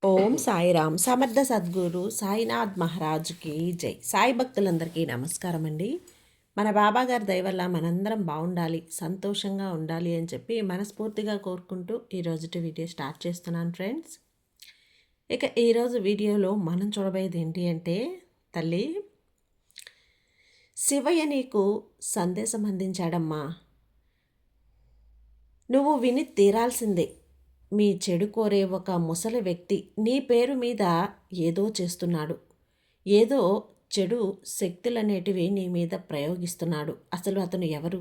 ఓం సాయిరామ్ సమర్థ సద్గురు సాయినాథ్ మహారాజ్కి జై. సాయి భక్తులందరికీ నమస్కారం అండి. మన బాబా గారి దయ వల్ల మనందరం బాగుండాలి, సంతోషంగా ఉండాలి అని చెప్పి మనస్ఫూర్తిగా కోరుకుంటూ ఈరోజుటి వీడియో స్టార్ట్ చేస్తున్నాను ఫ్రెండ్స్. ఇక ఈరోజు వీడియోలో మనం చూడబోయేది ఏంటి అంటే, తల్లి శివయ్య నీకు సందేశం అందించాడమ్మా, నువ్వు విని తీరాల్సిందే. మీ చెడు కోరే ఒక ముసలి వ్యక్తి నీ పేరు మీద ఏదో చేస్తున్నాడు. ఏదో చెడు శక్తులనేటివి నీ మీద ప్రయోగిస్తున్నాడు. అసలు అతను ఎవరు?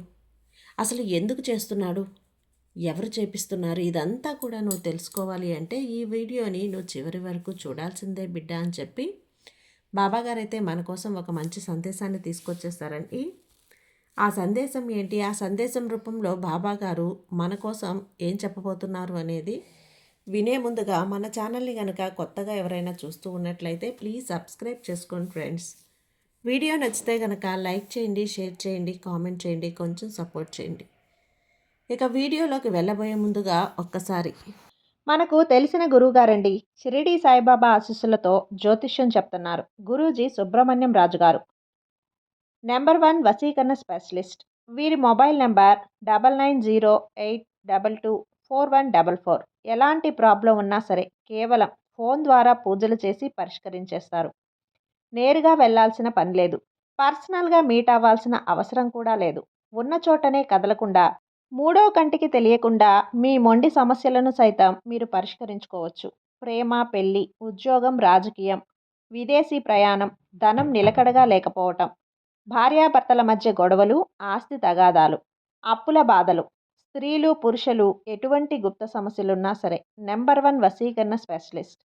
అసలు ఎందుకు చేస్తున్నాడు? ఎవరు చేపిస్తున్నారు? ఇదంతా కూడా నువ్వు తెలుసుకోవాలి అంటే ఈ వీడియోని నువ్వు చివరి వరకు చూడాల్సిందే బిడ్డ అని చెప్పి బాబాగారైతే మన కోసం ఒక మంచి సందేశాన్ని తీసుకొచ్చేస్తారండి. ఆ సందేశం ఏంటి? ఆ సందేశం రూపంలో బాబా గారు మన కోసం ఏం చెప్పబోతున్నారు అనేది వినే ముందుగా మన ఛానల్ని కనుక కొత్తగా ఎవరైనా చూస్తూ ఉన్నట్లయితే ప్లీజ్ సబ్స్క్రైబ్ చేసుకోండి ఫ్రెండ్స్. వీడియో నచ్చితే కనుక లైక్ చేయండి, షేర్ చేయండి, కామెంట్ చేయండి, కొంచెం సపోర్ట్ చేయండి. ఇక వీడియోలోకి వెళ్ళబోయే ముందుగా ఒక్కసారి మనకు తెలిసిన గురువుగారండి, షిరిడి సాయిబాబా ఆశీస్సులతో జ్యోతిష్యం చెప్తున్నారు గురూజీ సుబ్రహ్మణ్యం రాజు గారు. నెంబర్ 1 వశీకరణ స్పెషలిస్ట్. వీరి మొబైల్ నెంబర్ 9908224144. ఎలాంటి ప్రాబ్లం ఉన్నా సరే కేవలం ఫోన్ ద్వారా పూజలు చేసి పరిష్కరించేస్తారు. నేరుగా వెళ్లాల్సిన పని లేదు. పర్సనల్గా మీట్ అవ్వాల్సిన అవసరం కూడా లేదు. ఉన్న చోటనే కదలకుండా, మూడో కంటికి తెలియకుండా మీ మొండి సమస్యలను సైతం మీరు పరిష్కరించుకోవచ్చు. ప్రేమ, పెళ్లి, ఉద్యోగం, రాజకీయం, విదేశీ ప్రయాణం, ధనం నిలకడగా లేకపోవటం, భార్యాభర్తల మధ్య గొడవలు, ఆస్తి తగాదాలు, అప్పుల బాధలు, స్త్రీలు పురుషులు ఎటువంటి గుప్త సమస్యలున్నా సరే నెంబర్ 1 వశీకరణ స్పెషలిస్ట్.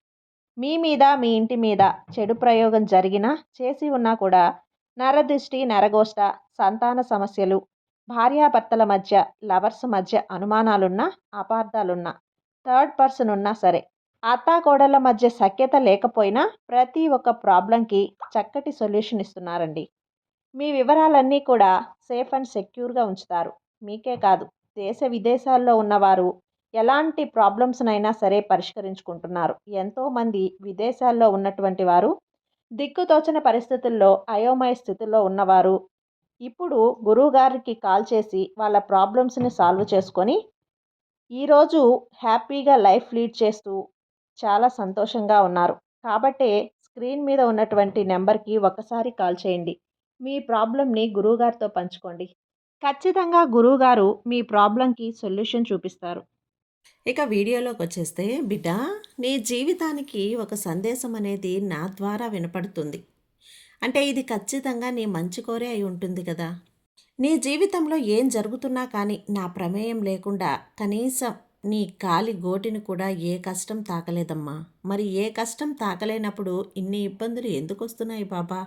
మీ మీద, మీ ఇంటి మీద చెడు ప్రయోగం జరిగినా, చేసి ఉన్నా కూడా నరదృష్టి, నరగోష్ట, సంతాన సమస్యలు, భార్యాభర్తల మధ్య, లవర్స్ మధ్య అనుమానాలున్నా, అపార్థాలున్నా, థర్డ్ పర్సన్ ఉన్నా సరే, అత్తాకోడళ్ళ మధ్య సఖ్యత లేకపోయినా ప్రతి ఒక్క ప్రాబ్లంకి చక్కటి సొల్యూషన్ ఇస్తున్నారండి. మీ వివరాలన్నీ కూడా సేఫ్ అండ్ సెక్యూర్గా ఉంచుతారు. మీకే కాదు, దేశ విదేశాల్లో ఉన్నవారు ఎలాంటి ప్రాబ్లమ్స్నైనా సరే పరిష్కరించుకుంటున్నారు. ఎంతోమంది విదేశాల్లో ఉన్నటువంటి వారు, దిక్కుతోచని పరిస్థితుల్లో అయోమయ స్థితిలో ఉన్నవారు ఇప్పుడు గురువుగారికి కాల్ చేసి వాళ్ళ ప్రాబ్లమ్స్ని సాల్వ్ చేసుకొని ఈరోజు హ్యాపీగా లైఫ్ లీడ్ చేస్తూ చాలా సంతోషంగా ఉన్నారు. కాబట్టే స్క్రీన్ మీద ఉన్నటువంటి నెంబర్కి ఒకసారి కాల్ చేయండి. మీ ప్రాబ్లమ్ని గురువుగారితో పంచుకోండి. ఖచ్చితంగా గురువుగారు మీ ప్రాబ్లంకి సొల్యూషన్ చూపిస్తారు. ఇక వీడియోలోకి వచ్చేస్తే, బిడ్డ నీ జీవితానికి ఒక సందేశం అనేది నా ద్వారా వినపడుతుంది. అంటే ఇది ఖచ్చితంగా నీ మంచి కోరే అయి ఉంటుంది కదా. నీ జీవితంలో ఏం జరుగుతున్నా కానీ నా ప్రమేయం లేకుండా కనీసం నీ కాలి గోటిని కూడా ఏ కష్టం తాకలేదమ్మా. మరి ఏ కష్టం తాకలేనప్పుడు ఇన్ని ఇబ్బందులు ఎందుకు వస్తున్నాయి బాబా?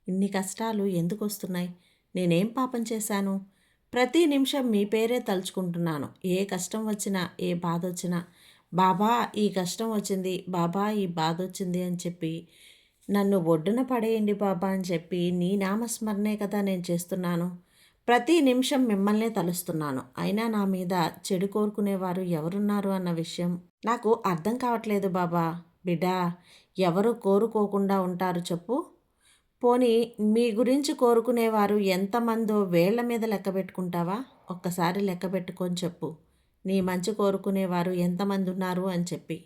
ఇన్ని కష్టాలు ఎందుకు వస్తున్నాయి? నేనేం పాపం చేశాను? ప్రతి నిమిషం మీ పేరే తలుచుకుంటున్నాను. ఏ కష్టం వచ్చినా, ఏ బాధ వచ్చినా, బాబా ఈ కష్టం వచ్చింది, బాబా ఈ బాధ వచ్చింది అని చెప్పి నన్ను ఒడ్డున పడేయండి బాబా అని చెప్పి నీ నామస్మరణే కదా నేను చేస్తున్నాను. ప్రతి నిమిషం మిమ్మల్నే తలుస్తున్నాను. అయినా నా మీద చెడు కోరుకునేవారు ఎవరున్నారు అన్న విషయం నాకు అర్థం కావట్లేదు బాబా. బిడ్డా, ఎవరు కోరుకోకుండా ఉంటారు చెప్పు? పోనీ మీ గురించి కోరుకునేవారు ఎంతమందో వేళ్ల మీద లెక్క పెట్టుకుంటావా? ఒక్కసారి లెక్క పెట్టుకొని చెప్పు, నీ మంచి కోరుకునేవారు ఎంతమంది ఉన్నారు అని చెప్పి.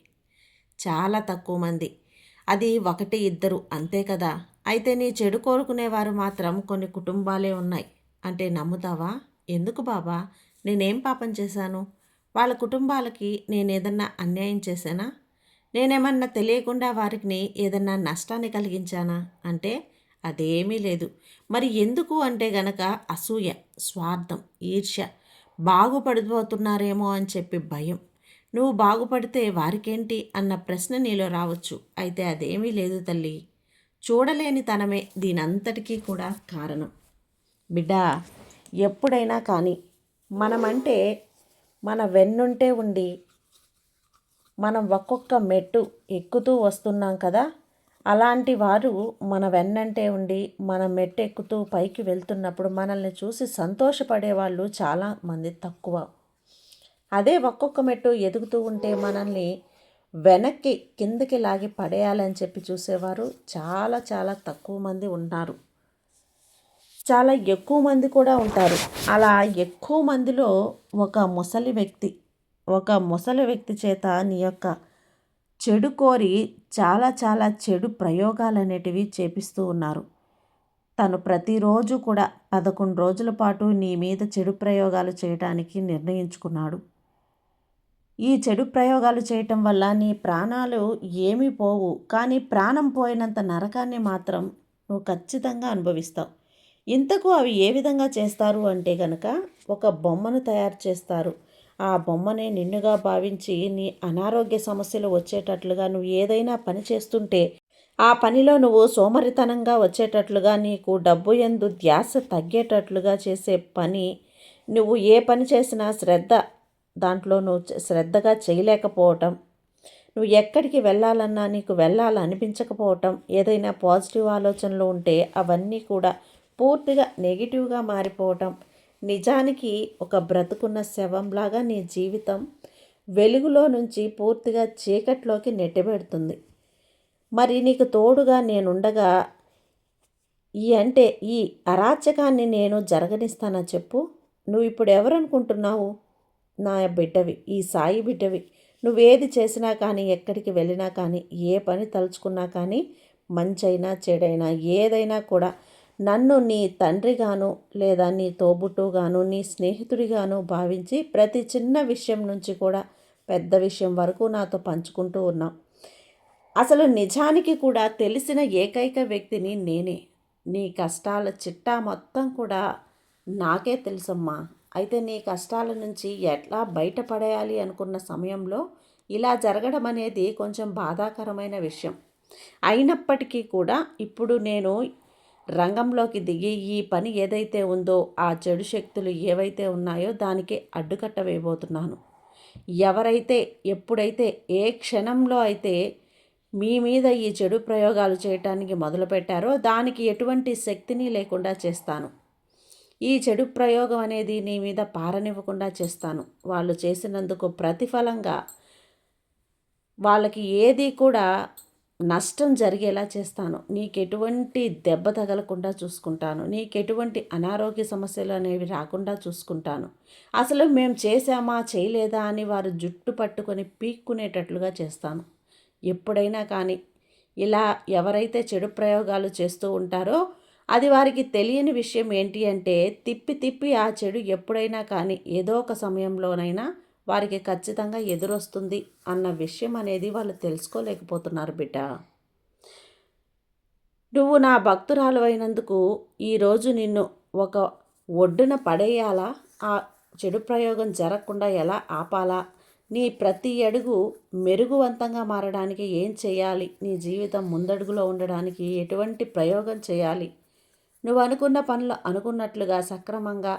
చాలా తక్కువ మంది. అది ఒకటి ఇద్దరు అంతే కదా. అయితే నీ చెడు కోరుకునేవారు మాత్రం కొన్ని కుటుంబాలే ఉన్నాయి అంటే నమ్ముతావా? ఎందుకు బాబా? నేనేం పాపం చేశాను? వాళ్ళ కుటుంబాలకి నేనేదన్నా అన్యాయం చేశానా? నేనేమన్నా తెలియకుండా వారికి ఏదన్నా నష్టాన్ని కలిగించానా అంటే అదేమీ లేదు. మరి ఎందుకు అంటే గనక అసూయ, స్వార్థం, ఈర్ష్య, బాగుపడిపోతున్నారేమో అని చెప్పి భయం. నువ్వు బాగుపడితే వారికేంటి అన్న ప్రశ్న నీలో రావచ్చు. అయితే అదేమీ లేదు తల్లి. చూడలేని తనమే దీనంతటికీ కూడా కారణం. బిడ్డా, ఎప్పుడైనా కానీ మనమంటే మన వెన్నుంటే ఉండి మనం ఒక్కొక్క మెట్టు ఎక్కుతూ వస్తున్నాం కదా. అలాంటి వారు మన వెన్నంటే ఉండి మన మెట్టు ఎక్కుతూ పైకి వెళ్తున్నప్పుడు మనల్ని చూసి సంతోషపడే వాళ్ళు చాలామంది తక్కువ. అదే ఒక్కొక్క మెట్టు ఎదుగుతూ ఉంటే మనల్ని వెనక్కి కిందకి లాగి పడేయాలని చెప్పి చూసేవారు చాలా చాలా తక్కువ మంది ఉన్నారు. చాలా ఎక్కువ మంది కూడా ఉంటారు. అలా ఎక్కువ మందిలో ఒక ముసలి వ్యక్తి చేత నీ యొక్క చెడు కోరి చాలా చాలా చెడు ప్రయోగాలనేటివి చేపిస్తూ ఉన్నారు. తను ప్రతిరోజు కూడా 11 రోజుల పాటు నీ మీద చెడు ప్రయోగాలు చేయటానికి నిర్ణయించుకున్నాడు. ఈ చెడు ప్రయోగాలు చేయటం వల్ల నీ ప్రాణాలు ఏమీ పోవు, కానీ ప్రాణం పోయినంత నరకాన్ని మాత్రం నువ్వు ఖచ్చితంగా అనుభవిస్తావు. ఇంతకు అవి ఏ విధంగా చేస్తారు అంటే గనక, ఒక బొమ్మను తయారు చేస్తారు. ఆ బొమ్మనే నిన్నుగా భావించి నీ అనారోగ్య సమస్యలు వచ్చేటట్లుగా, నువ్వు ఏదైనా పని చేస్తుంటే ఆ పనిలో నువ్వు సోమరితనంగా వచ్చేటట్లుగా, నీకు డబ్బు యందు ధ్యాస తగ్గేటట్లుగా చేసే పని, నువ్వు ఏ పని చేసినా దాంట్లో నువ్వు శ్రద్ధగా చేయలేకపోవటం, నువ్వు ఎక్కడికి వెళ్ళాలన్నా నీకు వెళ్ళాలనిపించకపోవటం, ఏదైనా పాజిటివ్ ఆలోచనలు ఉంటే అవన్నీ కూడా పూర్తిగా నెగిటివ్గా మారిపోవటం, నిజానికి ఒక బ్రతుకున్న శవంలాగా నీ జీవితం వెలుగులో నుంచి పూర్తిగా చీకట్లోకి నెట్టిబెడుతుంది. మరి నీకు తోడుగా నేనుండగా ఈ అరాచకాన్ని నేను జరగనిస్తానా చెప్పు? నువ్వు ఇప్పుడు ఎవరనుకుంటున్నావు? నా బిడ్డవి, ఈ సాయి బిడ్డవి. నువ్వేది చేసినా కానీ, ఎక్కడికి వెళ్ళినా కానీ, ఏ పని తలుచుకున్నా కానీ, మంచైనా చెడైనా ఏదైనా కూడా నన్ను నీ తండ్రిగాను, లేదా నీ తోబుట్టుగాను, నీ స్నేహితుడిగాను భావించి ప్రతి చిన్న విషయం నుంచి కూడా పెద్ద విషయం వరకు నాతో పంచుకుంటూ ఉన్నావు. అసలు నిజానికి కూడా తెలిసిన ఏకైక వ్యక్తిని నేనే. నీ కష్టాల చిట్టా మొత్తం కూడా నాకే తెలుసమ్మా. అయితే నీ కష్టాల నుంచి ఎట్లా బయటపడేయాలి అనుకున్న సమయంలో ఇలా జరగడం అనేది కొంచెం బాధాకరమైన విషయం. అయినప్పటికీ కూడా ఇప్పుడు నేను రంగంలోకి దిగి ఈ పని ఏదైతే ఉందో, ఆ చెడు శక్తులు ఏవైతే ఉన్నాయో దానికి అడ్డుకట్ట వేయబోతున్నాను. ఎవరైతే ఎప్పుడైతే ఏ క్షణంలో అయితే మీ మీద ఈ చెడు ప్రయోగాలు చేయటానికి మొదలుపెట్టారో దానికి ఎటువంటి శక్తిని లేకుండా చేస్తాను. ఈ చెడు ప్రయోగం అనేది నీ మీద పారనివ్వకుండా చేస్తాను. వాళ్ళు చేసినందుకు ప్రతిఫలంగా వాళ్ళకి ఏది కూడా నష్టం జరిగేలా చేస్తాను. నీకెటువంటి దెబ్బ తగలకుండా చూసుకుంటాను. నీకెటువంటి అనారోగ్య సమస్యలు అనేవి రాకుండా చూసుకుంటాను. అసలు మేము చేశామా చేయలేదా అని వారు జుట్టు పట్టుకొని పీక్కునేటట్లుగా చేస్తాను. ఎప్పుడైనా కానీ ఇలా ఎవరైతే చెడు ప్రయోగాలు చేస్తూ ఉంటారో అది వారికి తెలియని విషయం ఏంటి అంటే, తిప్పి తిప్పి ఆ చెడు ఎప్పుడైనా కానీ ఏదో ఒక సమయంలోనైనా వారికి ఖచ్చితంగా ఎదురొస్తుంది అన్న విషయం అనేది వాళ్ళు తెలుసుకోలేకపోతున్నారు బిడ్డ. నువ్వు నా భక్తురాలు అయినందుకు ఈరోజు నిన్ను ఒక ఒడ్డున పడేయాలా, ఆ చెడు ప్రయోగం జరగకుండా ఎలా ఆపాలా, నీ ప్రతి అడుగు మెరుగువంతంగా మారడానికి ఏం చేయాలి, నీ జీవితం ముందడుగులో ఉండడానికి ఎటువంటి ప్రయోగం చేయాలి, నువ్వు అనుకున్న పనులు అనుకున్నట్లుగా సక్రమంగా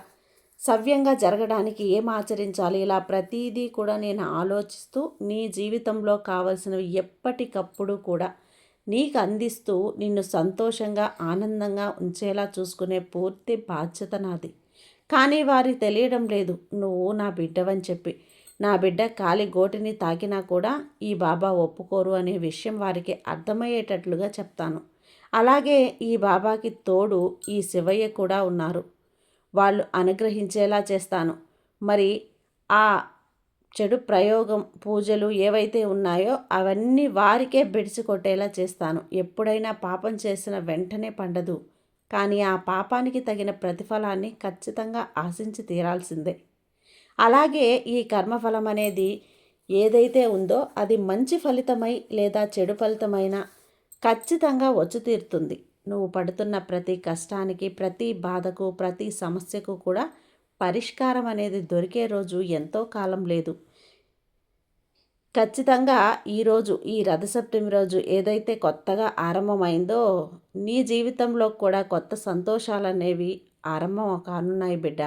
సవ్యంగా జరగడానికి ఏం ఆచరించాలి, ఇలా ప్రతిదీ కూడా నేను ఆలోచిస్తూ నీ జీవితంలో కావలసినవి ఎప్పటికప్పుడు కూడా నీకు అందిస్తూ నిన్ను సంతోషంగా ఆనందంగా ఉంచేలా చూసుకునే పూర్తి బాధ్యత నాది. కానీ వారికి తెలియడం లేదు నువ్వు నా బిడ్డవని చెప్పి. నా బిడ్డ కాలి గోటిని తాకినా కూడా ఈ బాబా ఒప్పుకోరు అనే విషయం వారికి అర్థమయ్యేటట్లుగా చెప్తాను. అలాగే ఈ బాబాకి తోడు ఈ శివయ్య కూడా ఉన్నారు. వాళ్ళు అనుగ్రహించేలా చేస్తాను. మరి ఆ చెడు ప్రయోగం పూజలు ఏవైతే ఉన్నాయో అవన్నీ వారికే బెడిసి కొట్టేలా చేస్తాను. ఎప్పుడైనా పాపం చేసిన వెంటనే పండదు, కానీ ఆ పాపానికి తగిన ప్రతిఫలాన్ని ఖచ్చితంగా ఆశించి తీరాల్సిందే. అలాగే ఈ కర్మఫలం అనేది ఏదైతే ఉందో అది మంచి ఫలితమై లేదా చెడు ఫలితమైనా ఖచ్చితంగా వచ్చి తీరుతుంది. నువ్వు పడుతున్న ప్రతి కష్టానికి, ప్రతి బాధకు, ప్రతి సమస్యకు కూడా పరిష్కారం అనేది దొరికే రోజు ఎంతో కాలం లేదు. ఖచ్చితంగా ఈరోజు ఈ రథసప్తమి రోజు ఏదైతే కొత్తగా ఆరంభమైందో నీ జీవితంలో కూడా కొత్త సంతోషాలనేవి ఆరంభం కానున్నాయి బిడ్డ.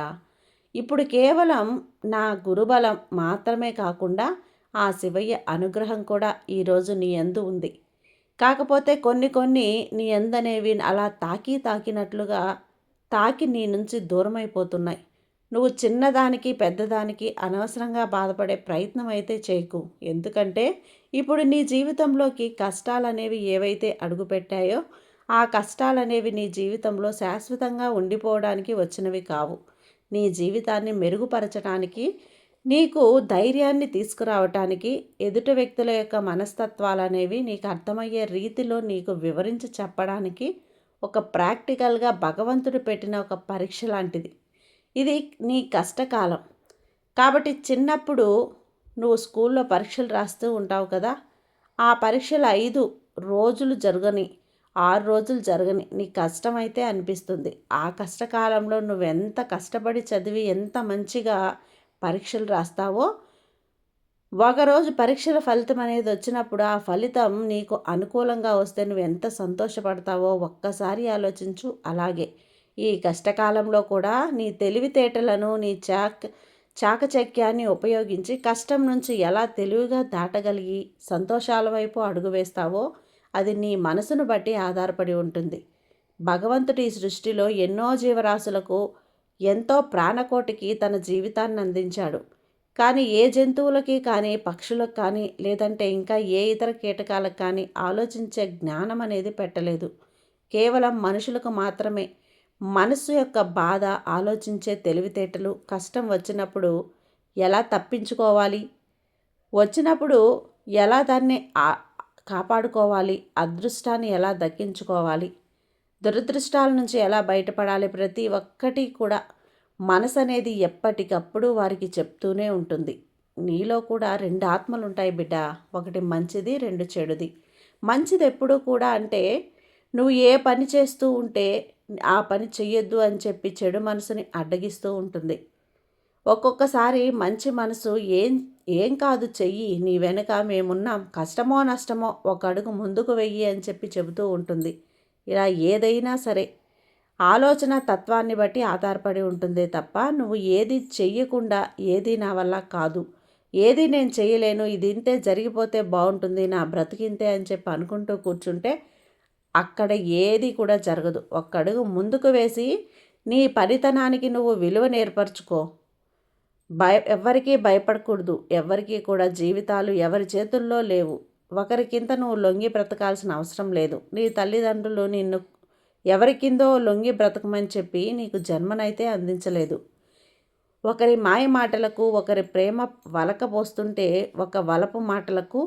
ఇప్పుడు కేవలం నా గురుబలం మాత్రమే కాకుండా ఆ శివయ్య అనుగ్రహం కూడా ఈరోజు నీ యందు ఉంది. కాకపోతే కొన్ని నీ యందనేవి అలా తాకినట్లుగా తాకి నీ నుంచి దూరమైపోతున్నాయి. నువ్వు చిన్నదానికి పెద్దదానికి అనవసరంగా బాధపడే ప్రయత్నం అయితే చేయకు. ఎందుకంటే ఇప్పుడు నీ జీవితంలోకి కష్టాలనేవి ఏవైతే అడుగుపెట్టాయో ఆ కష్టాలనేవి నీ జీవితంలో శాశ్వతంగా ఉండిపోవడానికి వచ్చినవి కావు. నీ జీవితాన్ని మెరుగుపరచడానికి, నీకు ధైర్యాన్ని తీసుకురావటానికి, ఎదుటి వ్యక్తుల యొక్క మనస్తత్వాలనేవి నీకు అర్థమయ్యే రీతిలో నీకు వివరించి చెప్పడానికి ఒక ప్రాక్టికల్గా భగవంతుడు పెట్టిన ఒక పరీక్ష లాంటిది. ఇది నీ కష్టకాలం. కాబట్టి చిన్నప్పుడు నువ్వు స్కూల్లో పరీక్షలు రాస్తూ ఉంటావు కదా! ఆ పరీక్షలు 5 రోజులు జరగని, 6 రోజులు జరగని నీకు కష్టమైతే అనిపిస్తుంది. ఆ కష్టకాలంలో నువ్వెంత కష్టపడి చదివి ఎంత మంచిగా పరీక్షలు రాస్తావో, ఒకరోజు పరీక్షల ఫలితం అనేది వచ్చినప్పుడు ఆ ఫలితం నీకు అనుకూలంగా వస్తే నువ్వు ఎంత సంతోషపడతావో ఒక్కసారి ఆలోచించు. అలాగే ఈ కష్టకాలంలో కూడా నీ తెలివితేటలను, నీ చాకచక్యాన్ని ఉపయోగించి కష్టం నుంచి ఎలా తెలివిగా దాటగలిగి సంతోషాల వైపు అడుగు వేస్తావో అది నీ మనసును బట్టి ఆధారపడి ఉంటుంది. భగవంతుడి ఈ సృష్టిలో ఎన్నో జీవరాశులకు ఎంతో ప్రాణకోటికి తన జీవితాన్ని అందించాడు. కానీ ఏ జంతువులకి కానీ, పక్షులకు కానీ, లేదంటే ఇంకా ఏ ఇతర కీటకాలకు కానీ ఆలోచించే జ్ఞానం అనేది పెట్టలేదు. కేవలం మనుషులకు మాత్రమే మనసు యొక్క బాధ, ఆలోచించే తెలివితేటలు, కష్టం వచ్చినప్పుడు ఎలా తప్పించుకోవాలి, వచ్చినప్పుడు ఎలా దాన్ని కాపాడుకోవాలి, అదృష్టాన్ని ఎలా దక్కించుకోవాలి, దురదృష్టాల నుంచి ఎలా బయటపడాలి, ప్రతి ఒక్కటి కూడా మనసు అనేది ఎప్పటికప్పుడు వారికి చెప్తూనే ఉంటుంది. నీలో కూడా 2 ఆత్మలు ఉంటాయి బిడ్డ. ఒకటి మంచిది, 2 చెడుది. మంచిది ఎప్పుడూ కూడా అంటే నువ్వు ఏ పని చేస్తూ ఉంటే ఆ పని చెయ్యొద్దు అని చెప్పి చెడు మనసుని అడ్డగిస్తూ ఉంటుంది. ఒక్కొక్కసారి మంచి మనసు ఏం ఏం కాదు చెయ్యి, నీ వెనుక మేమున్నాం, కష్టమో నష్టమో ఒక అడుగు ముందుకు వెయ్యి అని చెప్పి చెబుతూ ఉంటుంది. ఇలా ఏదైనా సరే ఆలోచన తత్వాన్ని బట్టి ఆధారపడి ఉంటుందే తప్ప నువ్వు ఏది చెయ్యకుండా ఏది నా వల్ల కాదు, ఏది నేను చేయలేను, ఇది ఇంతే జరిగిపోతే బాగుంటుంది, నా బ్రతికింతే అని చెప్పి అనుకుంటూ కూర్చుంటే అక్కడ ఏది కూడా జరగదు. ఒక్క అడుగు ముందుకు వేసి నీ పనితనానికి నువ్వు విలువ నేర్పరచుకో. ఎవ్వరికీ భయపడకూడదు. ఎవ్వరికీ కూడా జీవితాలు ఎవరి చేతుల్లో లేవు. ఒకరికింత నువ్వు లొంగి బ్రతకాల్సిన అవసరం లేదు. నీ తల్లిదండ్రులు నిన్ను ఎవరి కిందో లొంగి బ్రతకమని చెప్పి నీకు జన్మనైతే అందించలేదు. ఒకరి మాయ మాటలకు, ఒకరి ప్రేమ వలకపోస్తుంటే ఒక వలపు మాటలకు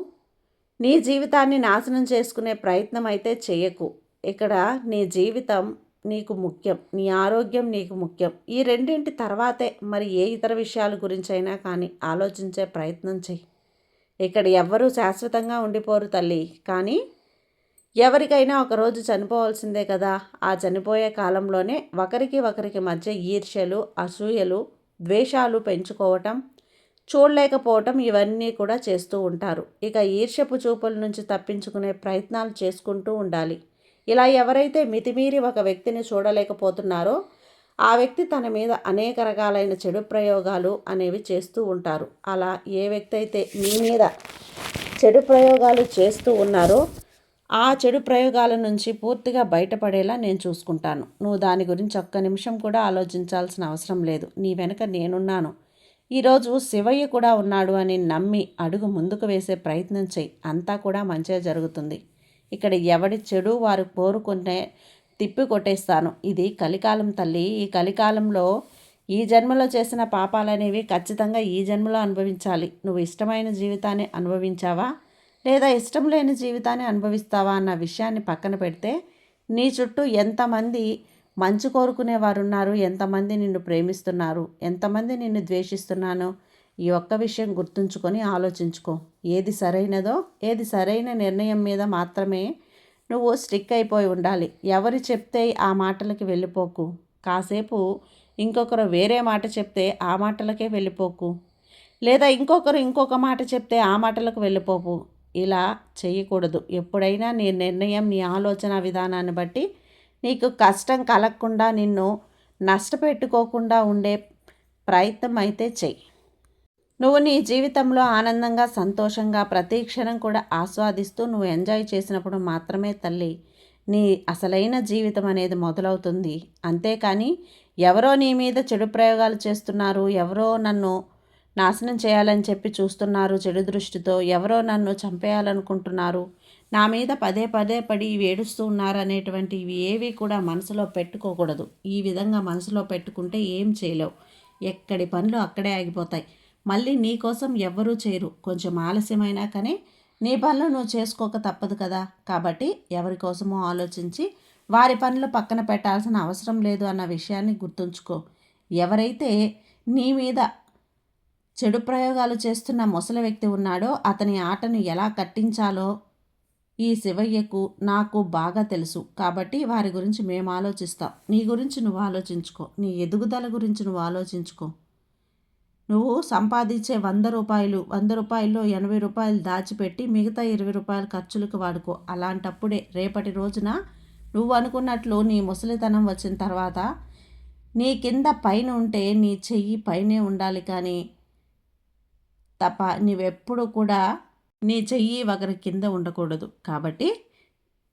నీ జీవితాన్ని నాశనం చేసుకునే ప్రయత్నం అయితే చేయకు. ఇక్కడ నీ జీవితం నీకు ముఖ్యం, నీ ఆరోగ్యం నీకు ముఖ్యం. ఈ రెండింటి తర్వాతే మరి ఏ ఇతర విషయాల గురించైనా కానీ ఆలోచించే ప్రయత్నం చెయ్యి. ఇక్కడ ఎవ్వరూ శాశ్వతంగా ఉండిపోరు తల్లి. కానీ ఎవరికైనా ఒకరోజు చనిపోవాల్సిందే కదా. ఆ చనిపోయే కాలంలోనే ఒకరికి మధ్య ఈర్ష్యలు, అసూయలు, ద్వేషాలు పెంచుకోవటం, చూడలేకపోవటం ఇవన్నీ కూడా చేస్తూ ఉంటారు. ఇక ఈర్ష్యపు చూపుల నుంచి తప్పించుకునే ప్రయత్నాలు చేసుకుంటూ ఉండాలి. ఇలా ఎవరైతే మితిమీరి ఒక వ్యక్తిని చూడలేకపోతున్నారో ఆ వ్యక్తి తన మీద అనేక రకాలైన చెడు ప్రయోగాలు అనేవి చేస్తూ ఉంటారు. అలా ఏ వ్యక్తి అయితే మీ మీద చెడు ప్రయోగాలు చేస్తూ ఉన్నారో ఆ చెడు ప్రయోగాల నుంచి పూర్తిగా బయటపడేలా నేను చూసుకుంటాను. నువ్వు దాని గురించి ఒక్క నిమిషం కూడా ఆలోచించాల్సిన అవసరం లేదు. నీ వెనక నేనున్నాను. ఈరోజు శివయ్య కూడా ఉన్నాడు అని నమ్మి అడుగు ముందుకు వేసే ప్రయత్నం చెయ్యి. అంతా కూడా మంచిగా జరుగుతుంది. ఇక్కడ ఎవడి చెడు వారు కోరుకునే తిప్పి కొట్టేస్తాను. ఇది కలికాలం తల్లి. ఈ కలికాలంలో ఈ జన్మలో చేసిన పాపాలనేవి ఖచ్చితంగా ఈ జన్మలో అనుభవించాలి. నువ్వు ఇష్టమైన జీవితాన్ని అనుభవించావా లేదా ఇష్టం లేని జీవితాన్ని అనుభవిస్తావా అన్న విషయాన్ని పక్కన పెడితే నీ చుట్టూ ఎంతమంది మంచి కోరుకునేవారు ఉన్నారు, ఎంతమంది నిన్ను ప్రేమిస్తున్నారు, ఎంతమంది నిన్ను ద్వేషిస్తున్నానో ఈ ఒక్క విషయం గుర్తుంచుకొని ఆలోచించుకో. ఏది సరైనదో, ఏది సరైన నిర్ణయం మీద మాత్రమే నువ్వు స్టిక్ అయిపోయి ఉండాలి. ఎవరు చెప్తే ఆ మాటలకి వెళ్ళిపోకు. కాసేపు ఇంకొకరు వేరే మాట చెప్తే ఆ మాటలకే వెళ్ళిపోకు. లేదా ఇంకొకరు ఇంకొక మాట చెప్తే ఆ మాటలకు వెళ్ళిపోకు. ఇలా చేయకూడదు. ఎప్పుడైనా నీ నిర్ణయం, నీ ఆలోచన విధానాన్ని బట్టి నీకు కష్టం కలగకుండా, నిన్ను నష్టపెట్టుకోకుండా ఉండే ప్రయత్నం అయితే చెయ్యి. నువ్వు నీ జీవితంలో ఆనందంగా, సంతోషంగా ప్రతి క్షణం కూడా ఆస్వాదిస్తూ నువ్వు ఎంజాయ్ చేసినప్పుడు మాత్రమే తల్లి నీ అసలైన జీవితం అనేది మొదలవుతుంది. అంతేకాని ఎవరో నీ మీద చెడు ప్రయోగాలు చేస్తున్నారు, ఎవరో నన్ను నాశనం చేయాలని చెప్పి చూస్తున్నారు చెడు దృష్టితో, ఎవరో నన్ను చంపేయాలనుకుంటున్నారు, నా మీద పదే పదే పడి వేడుస్తూ ఉన్నారు అనేటువంటివి ఏవి కూడా మనసులో పెట్టుకోకూడదు. ఈ విధంగా మనసులో పెట్టుకుంటే ఏం చేయలేవు. ఎక్కడి పనులు అక్కడే ఆగిపోతాయి. మళ్ళీ నీ కోసం ఎవ్వరూ చేయరు. కొంచెం ఆలస్యమైనా కానీ నీ పనులు నువ్వు చేసుకోక తప్పదు కదా. కాబట్టి ఎవరి కోసమో ఆలోచించి వారి పనులు పక్కన పెట్టాల్సిన అవసరం లేదు అన్న విషయాన్ని గుర్తుంచుకో. ఎవరైతే నీ మీద చెడు ప్రయోగాలు చేస్తున్న ముసలి వ్యక్తి ఉన్నాడో అతని ఆటను ఎలా కట్టించాలో ఈ శివయ్యకు నాకు బాగా తెలుసు. కాబట్టి వారి గురించి మేము ఆలోచిస్తాం. నీ గురించి నువ్వు ఆలోచించుకో. నీ ఎదుగుదల గురించి నువ్వు ఆలోచించుకో. నువ్వు సంపాదించే రూపాయలు 100 రూపాయల్లో 80 రూపాయలు దాచిపెట్టి మిగతా 20 రూపాయలు ఖర్చులకు వాడుకో. అలాంటప్పుడే రేపటి రోజున నువ్వు అనుకున్నట్లు నీ ముసలితనం వచ్చిన తర్వాత నీ కింద పైన ఉంటే నీ చెయ్యి పైనే ఉండాలి కానీ తప్ప నువ్వెప్పుడు కూడా నీ చెయ్యి ఒకరి కింద ఉండకూడదు. కాబట్టి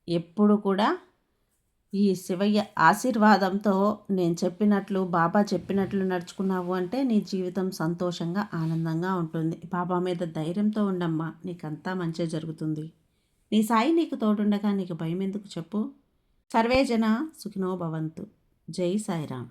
ఎప్పుడు కూడా ఈ శివయ్య ఆశీర్వాదంతో నేను చెప్పినట్లు బాబా చెప్పినట్లు నడుచుకున్నావు అంటే నీ జీవితం సంతోషంగా ఆనందంగా ఉంటుంది. బాబా మీద ధైర్యంతో ఉండమ్మా, నీకంతా మంచి జరుగుతుంది. నీ సాయి నీకు తోడుండగా నీకు భయం ఎందుకు చెప్పు. సర్వే జన సుఖినో భవంతు. జై సాయిరామ్.